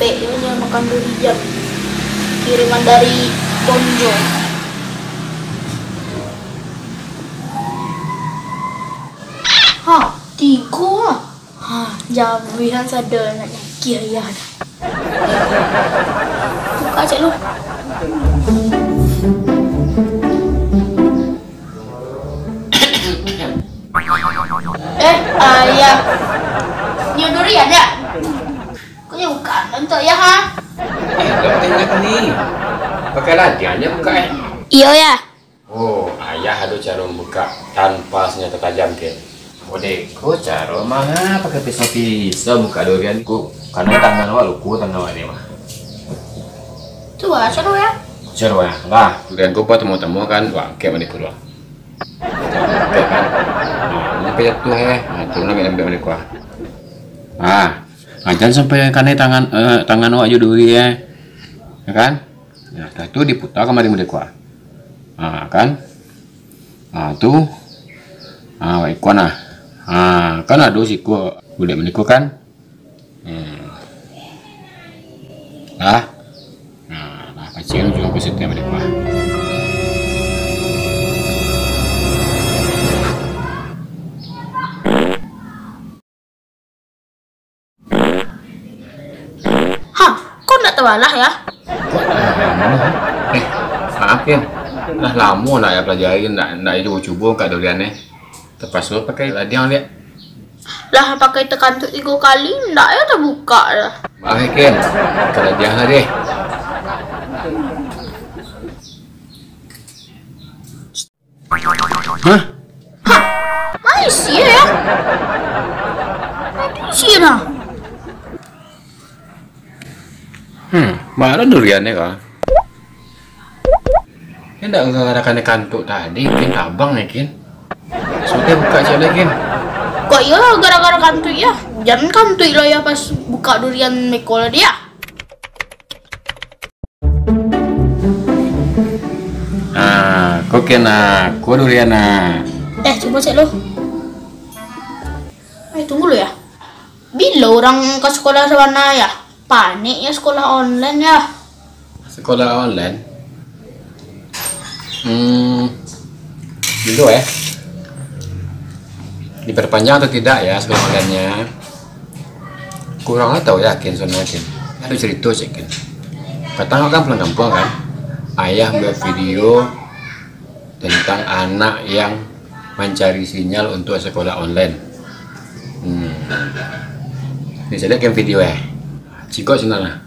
capeknya makan durian kiriman dari Bonjo. Hah, tiga. Hah, jawihan sadar nak kia ya. Buka cek lu. Ayah. Nhiều durian ya? Kok ya bukan untuk ya ha? Tengok ni. Pakai ladiannya buka Iya ya. Oh, ayah ada cara membuka tanpa senjata tajam ke. Bodeko cara mana pakai pisau buka durian ku. Karena tangan awak luku tangan awak ni mah. Coba seru ya. Seru ya. Lah, durian ku pa temu-temu kan wah ke mana ku lah. Oke kan. Nah, ini tuh turun lagi ambil mana ku. Jangan sampai karena tangan awak je durian. Ya kan? Ya, dah tu diputar kemari muda ku. Kan? Tuh. Ikon kan ada siku boleh meniku kan? Nah, kacang juga positif meniku. Hah, kok enggak tewalah ya? Maaf ya. Lah lama nak ya pelajarin nak coba-coba kat duriannya. Terpaksa pakai ladiang lihat. Lah pakai tekan tu 3 kali enggak ya terbuka dah. Maaf Ken. Pakai ladiang lah deh. Hah? Malaysia ya? Malaysia dah. Mana duriannya kah? Hendak mengadakan kantuk tadi, Ken abang nih Ken. Sudah buka aja lagi. Kok ya gara-gara kantui ya? Jangan kantui lah ya pas buka durian Mikola dia. Kok kena, kok durian Coba cek lo. Tunggu lo ya. Bila orang ke sekolah sana ya? Panik ya sekolah online ya. Sekolah online. Dulu diperpanjang atau tidak ya sekolah online-nya? Kurang tahu yakin soalnya Ken. Ada cerita sih Ken. Katanya kan pulang kampung kan. Ayah buat video tentang anak yang mencari sinyal untuk sekolah online. Ini saya lihat video ya. Ciko sana.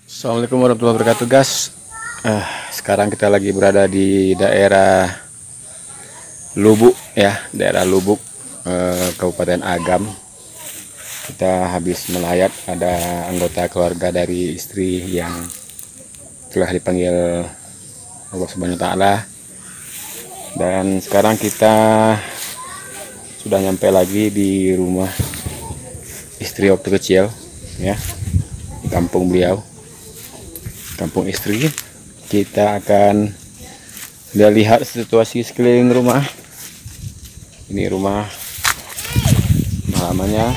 Assalamualaikum warahmatullahi wabarakatuh guys. Sekarang kita lagi berada di daerah Lubuk ya, daerah Lubuk, Kabupaten Agam. Kita habis melayat, ada anggota keluarga dari istri yang telah dipanggil Allah Subhanahu wa Ta'ala. Dan sekarang kita sudah nyampe lagi di rumah istri waktu kecil ya, di kampung beliau, kampung istri. Kita akan lihat situasi sekeliling rumah. Ini rumah halamannya.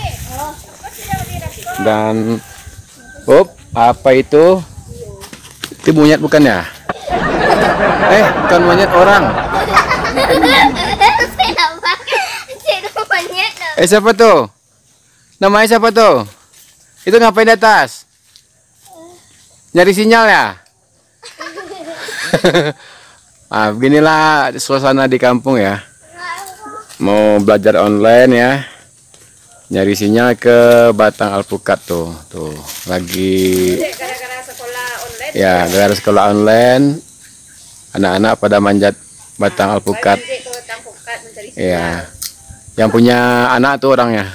Dan apa itu? Itu monyet bukan ya? Bukan monyet, orang. Siapa tuh? Namanya siapa tuh? Itu ngapain di atas? Nyari sinyal ya? Beginilah suasana di kampung ya. Mau belajar online ya. Nyari sinyal ke Batang Alpukat tuh lagi. Gara-gara sekolah online. Ya, gara-gara sekolah online. Anak-anak pada manjat Batang Alpukat. Iya. Yang punya anak tuh orangnya.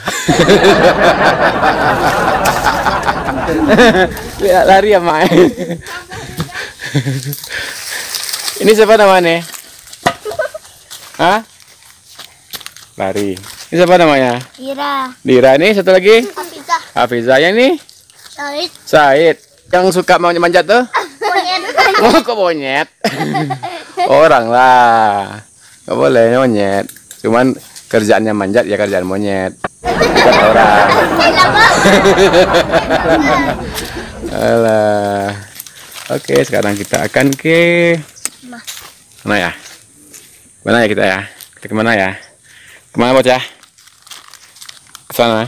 Lari ya main. Ini siapa namanya? Hah? Lari. Ini siapa namanya? Dira. Ini satu lagi? Hafizah. Yang ini? Said. Yang suka mau manjat tuh? Monyet. Kok monyet? Orang lah. Nggak boleh monyet. Cuman kerjaannya manjat ya kerjaan monyet. Bukan orang. Alah. Oke, sekarang kita akan ke mana ya? Mana ya kita ya? Kita kemana ya? Kemana bocah? Ke sana.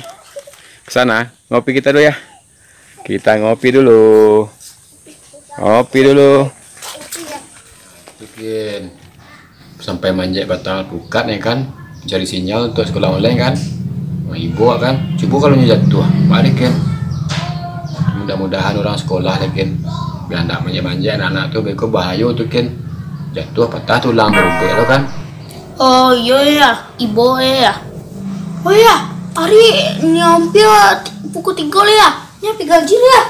Ke sana. Ngopi kita dulu ya. Kita ngopi dulu. Ngopi dulu. Bikin sampai manjat batang alpukat ya kan, cari sinyal untuk sekolah online kan. Nah, ibu kan, coba kalau jatuh balik kan. Mudah-mudahan orang sekolah kan biar tidak manja-manja anak tuh beko bahaya tuh kan, jatuh patah tulang berubah lo kan. Oh iya ya, ibu ya. Oh ya, hari nyampe pukul 3 ya, nyampe gaji ya.